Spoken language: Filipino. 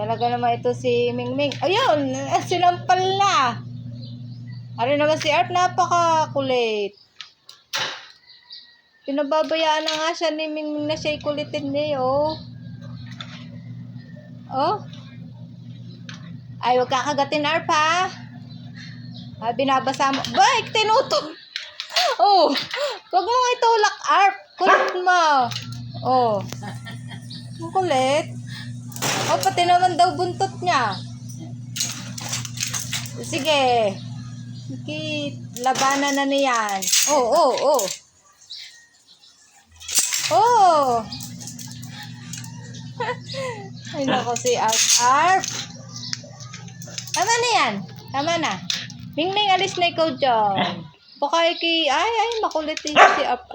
Talaga naman ito si Mingming. Ayun, sinampal na. Ari naman si Art, napaka-kulit. Pinababayaan na nga siya ni Mingming na siya'y kulitin niya, oh. Oh. Ay, huwag kakagatin, Art, ha? Ah, binabasa mo. Bay, tinutol. Oh, huwag mo itulak, Art. Kulit mo. Oh. Ang kulit. Oh, pati naman daw buntot niya. Sige. Sige, labanan na niyan. Oh, oh, oh. Oh. Ay, nako si Art. Art. Tama na yan. Tama na. Mingming, alis na ikaw dyan. Baka ay, makulit din si Art.